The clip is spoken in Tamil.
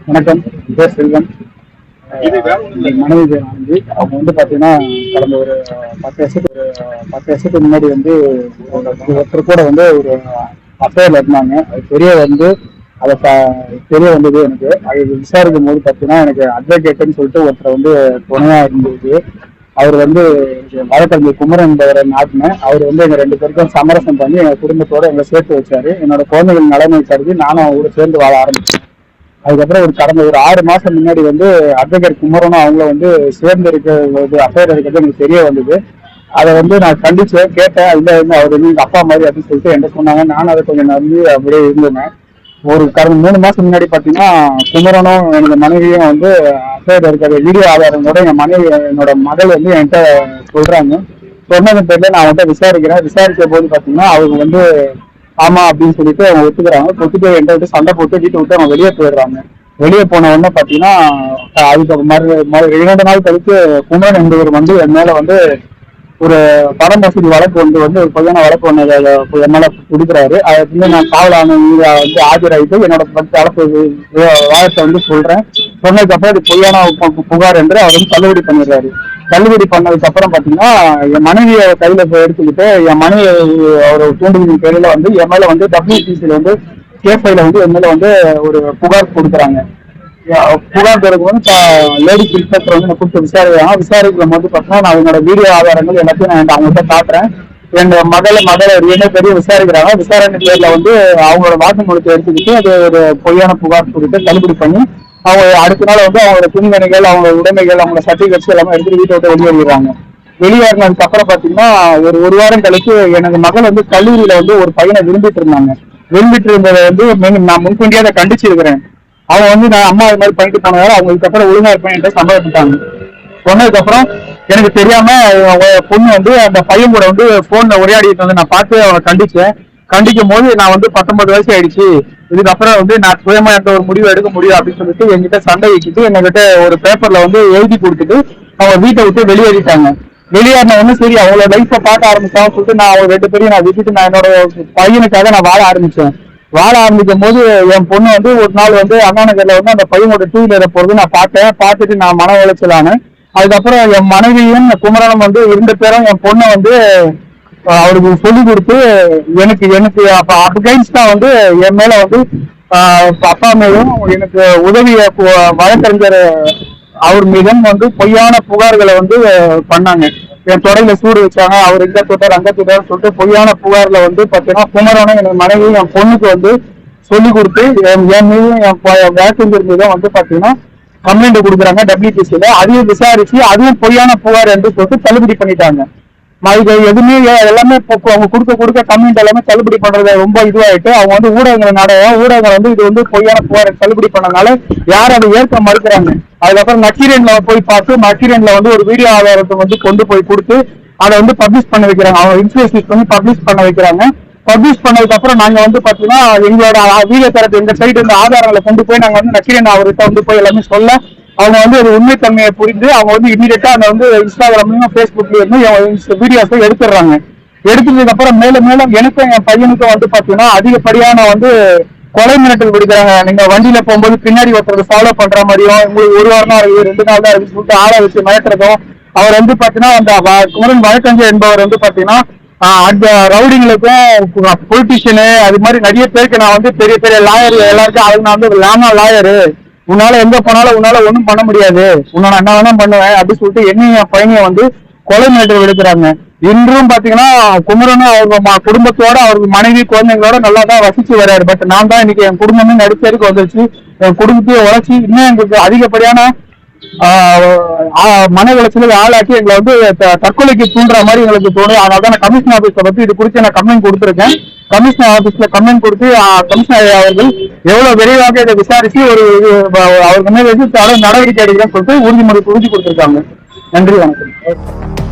வணக்கம். பேர் செல்வன். மனைவி பேர் ஆனந்தி. அவங்க வந்து பாத்தீங்கன்னா கடந்த ஒரு 10 வருஷத்துக்கு முன்னாடி வந்து ஒருத்தர் கூட வந்து ஒரு அஃபேர்ல இருந்தாங்க. அது அதை தெரிய வந்தது எனக்கு. அது விசாரிக்கும் போது பாத்தீங்கன்னா எனக்கு அட்வொகேட்னு சொல்லிட்டு ஒருத்தர் வந்து துணையா இருந்தது. அவர் வந்து வழக்கறிஞர் குமரன் என்பவரை நாட்டின அவர் வந்து எங்க 2 பேருக்கும் சமரசம் பண்ணி எங்க குடும்பத்தோட எங்களை சேர்த்து வச்சாரு. என்னோட குழந்தைகள் நலனை கருதி நானும் அவரோட சேர்ந்து வாழ ஆரம்பிச்சேன். அதுக்கப்புறம் கடந்த ஒரு 6 மாசம் முன்னாடி வந்து அட்வொகேட் குமரனும் அவங்கள வந்து சேர்ந்து இருக்கிறது அஃபேர் இருக்கிறது எனக்கு தெரிய வந்தது. அதை வந்து நான் கண்டிச்சேன், கேட்டேன். இல்லை அவர் வந்து எங்க அப்பா மாதிரி அப்படின்னு சொல்லிட்டு என்ன சொன்னாங்க. நானும் அதை கொஞ்சம் நம்பி அப்படியே இருந்தேன். கடந்த 3 மாசம் முன்னாடி பாத்தீங்கன்னா குமரனும் என்னோட மனைவியும் வந்து அஃபேர் இருக்கிற வீடியோ ஆதாரங்களோட என்னோட மகள் வந்து என்கிட்ட சொல்றாங்க. சொன்னது பேர்ல நான் அவன்கிட்ட விசாரிக்க போது பாத்தீங்கன்னா அவங்க வந்து ஆமா அப்படின்னு சொல்லிட்டு அவங்க ஒத்துக்கிறாங்க. ஒத்துட்டு என்கிட்ட விட்டு சண்டை போட்டு வீட்டை விட்டு அவங்க வெளியே போயிடுறாங்க. வெளியே போன உடனே பாத்தீங்கன்னா அதுக்கு 2 நாள் கழித்து குமரன் என்பவர் வந்து என் மேல வந்து ஒரு பண மசூதி வழக்கு வந்து ஒரு பொய்யான வழக்கு ஒன்று என் மேல கொடுக்குறாரு. அதை வந்து நான் காவல் ஆணையர் வந்து ஆஜராயிட்டு என்னோட வாதத்தை வந்து சொல்றேன். சொன்னதுக்கு அப்புறம் இது பொய்யான புகார் என்று அவர் வந்து தள்ளுபடி பண்ணிடுறாரு. தள்ளுபடி பண்ணதுக்கு அப்புறம் பாத்தீங்கன்னா என் மனைவியை கையில எடுத்துக்கிட்டு என் மனைவி அவரோட தூண்டுதலின் பேரில வந்து என் மேல வந்து WPCல வந்து கேஸ்ல வந்து என் மேல வந்து ஒரு புகார் கொடுக்குறாங்க. புகார் கொடுக்கும் வந்து லேடிஸ் இன்ஸ்பெக்டர் வந்து நான் கூப்பிட்டு விசாரிக்கும் போது பாத்தீங்கன்னா நான் என்னோட வீடியோ ஆதாரங்கள் எல்லாத்தையும் நான் அவங்கள்ட்ட காட்டுறேன். என் மகளை என்ன பெரிய விசாரிக்கிறாங்க. விசாரணை பேர்ல வந்து அவங்களோட வாக்குமூலத்தை எடுத்துக்கிட்டு அது ஒரு பொய்யான புகார் கொடுத்து தள்ளுபடி பண்ணி அவங்க அடுத்த நாள் வந்து அவங்களோட துணிமணிகள், அவங்களோட உடைமைகள், அவங்களோட சர்டிபிகேட்ஸ் எல்லாமே எடுத்துட்டு வீட்டை விட்டு வெளியேறிடுறாங்க. வெளியேறினதுக்கு அப்புறம் பாத்தீங்கன்னா ஒரு வாரம் கழிச்சு எனக்கு மகள் வந்து கல்லூரியில வந்து ஒரு பையனை விரும்பிட்டு இருந்தாங்க. விரும்பிட்டு இருந்ததை வந்து நான் முன்கூட்டியே அதை கண்டிச்சிருக்கிறேன். அவங்க வந்து நான் அம்மா இது மாதிரி பண்ணிட்டு போனதால அவங்களுக்கு அப்புறம் ஒழுங்கா இருப்பேன் சம்பளப்பட்டாங்க. சொன்னதுக்கு அப்புறம் எனக்கு தெரியாம பொண்ணு வந்து அந்த பையன் கூட வந்து போன்ல உரையாடிட்டு வந்து நான் பார்த்து அவனை கண்டிச்சேன். கண்டிக்கும் போது நான் வந்து 19 வயசு ஆயிடுச்சு, இதுக்கப்புறம் வந்து நான் சுயமா எந்த ஒரு முடிவு எடுக்க முடியும் அப்படின்னு சொல்லிட்டு என்கிட்ட சண்டை வச்சுட்டு என்கிட்ட ஒரு பேப்பர்ல வந்து எழுதி கொடுத்துட்டு அவங்க வீட்டை விட்டு வெளியேறிட்டாங்க. வெளியேறின ஒண்ணு சரி அவங்களோட லைஃப்பை பார்க்க ஆரம்பிச்சான்னு சொல்லிட்டு நான் அவங்க 2 பேரையும் நான் விட்டுட்டு நான் என்னோட பையனுக்காக நான் வாழ ஆரம்பிச்சேன். வாழ ஆரம்பிக்கும் போது என் பொண்ணு வந்து ஒரு நாள் வந்து அண்ணா நகர்ல வந்து அந்த பையனோட 2 வீலரை போறது நான் பார்த்துட்டு நான் மன உளைச்சலான. அதுக்கப்புறம் என் மனைவியும் குமரனும் வந்து 2 பேரும் என் பொண்ணை வந்து அவருக்கு சொல்லி கொடுத்து எனக்கு அகைன்ஸ்டா வந்து என் மேல வந்து அப்பா மேலும் எனக்கு உதவிய வழக்கறிஞர் அவர் மீதும் வந்து பொய்யான புகார்களை வந்து பண்ணாங்க. என் தொடையில சூடு வச்சாங்க, அவர் இங்க தொட்டார் அங்க தொட்டார் சொல்லிட்டு பொய்யான புகார்ல வந்து பாத்தீங்கன்னா குமரனும் என் மனைவியும் என் பொண்ணுக்கு வந்து சொல்லி கொடுத்து என் மீதும் என் வழக்கறிஞர் மீதும் வந்து பாத்தீங்கன்னா கம்ப்ளைண்ட் கொடுக்குறாங்க WPCல. அதையும் விசாரிச்சு அதுவும் பொய்யான புகார் என்று சொல்லிட்டு தள்ளுபடி பண்ணிட்டாங்க. எதுவுமே எல்லாமே அவங்க கொடுக்க கம்ப்ளைண்ட் எல்லாமே தள்ளுபடி பண்றது ரொம்ப இதுவாயிட்டு அவங்க வந்து ஊடகங்கள் வந்து இது வந்து பொய்யான புகார் தள்ளுபடி பண்ணனால யாரும் அதை ஏற்க மறுக்கிறாங்க. அதுக்கப்புறம் நக்கீரன்ல போய் பார்த்து நக்கீரன்ல வந்து ஒரு வீடியோ ஆதாரத்தை வந்து கொண்டு போய் கொடுத்து அதை வந்து பப்ளிஷ் பண்ண வைக்கிறாங்க. அவங்க இன்ஃபுளுன்ஸ் பண்ணி பப்ளிஷ் பண்ண வைக்கிறாங்க. பப்ளிஷ் பண்ணதுக்கு அப்புறம் நாங்க வந்து பாத்தீங்கன்னா எங்களோட வீடியோ தரப்பு எங்க சைடு இந்த ஆதாரங்களை கொண்டு போய் நாங்க வந்து நக்கீரன் அவர்கிட்ட வந்து போய் எல்லாமே சொல்ல அவங்க வந்து ஒரு உண்மைத்தன்மையை புரிந்து அவங்க வந்து இமீடியட்டா அந்த வந்து இன்ஸ்டாகிராம்லயும் பேஸ்புக்லயும் இருந்து வீடியோஸ் எடுத்துடுறாங்க. எடுத்ததுக்கு அப்புறம் மேலும் எனக்கும் என் பையனுக்கும் வந்து பாத்தீங்கன்னா அதிகப்படியான வந்து கொலை மிரட்டல் கொடுக்குறாங்க. நீங்க வண்டியில போகும்போது பின்னாடி ஒருத்தருக்கு ஃபாலோ பண்ற மாதிரியும் உங்களுக்கு 1 வாரம் தான் இருக்குது 2 நாள் தான் இருக்குன்னு சொல்லிட்டு ஆளை வச்சு மிரட்டுறதும். அவர் வந்து பாத்தீங்கன்னா அந்த குமரன் வழக்கறிஞர் என்பவர் வந்து பாத்தீங்கன்னா அந்த ரவுடிங்களுக்கும் பொலிட்டிஷியனு அது மாதிரி நிறைய பேருக்கு நான் வந்து பெரிய பெரிய லாயர் எல்லாருக்கும் அதுக்கு நான் வந்து லாமா லாயரு, உன்னால எங்க போனாலும் உன்னால ஒண்ணும் பண்ண முடியாது, உன்னால என்ன வேணா பண்ணுவேன் அப்படின்னு சொல்லிட்டு என்னைய பையனை வந்து கொலை மிரட்டல் எடுக்கிறாங்க. இன்றும் பாத்தீங்கன்னா குமரனும் அவங்க குடும்பத்தோட அவருக்கு மனைவி குழந்தைங்களோட நல்லா தான் வசிச்சு வர்றாரு. பட் நான் தான் இன்னைக்கு என் குடும்பமே நடுத்தருக்கு வந்துருச்சு. என் குடும்பத்தையும் உழைச்சி இன்னும் எங்களுக்கு அதிகப்படியான மன உளைச்சலுக்கு ஆளாக்கி எங்களை வந்து தற்கொலைக்கு தூண்டுற மாதிரி எங்களுக்கு தோணும். அதனால நான் கமிஷனர் ஆபீஸ்ல பத்தி இது குறித்து நான் கம்ப்ளைண்ட் கொடுத்துருக்கேன். கமிஷனர் ஆபீஸ்ல கம்ப்ளைண்ட் கொடுத்து கமிஷனர் அவர்கள் எவ்வளவு விரைவாக இதை விசாரிச்சு அவருக்கு மேல நடவடிக்கை எடுக்கிறேன்னு சொல்லிட்டு உறுதி கொடுத்திருக்காங்க. நன்றி, வணக்கம்.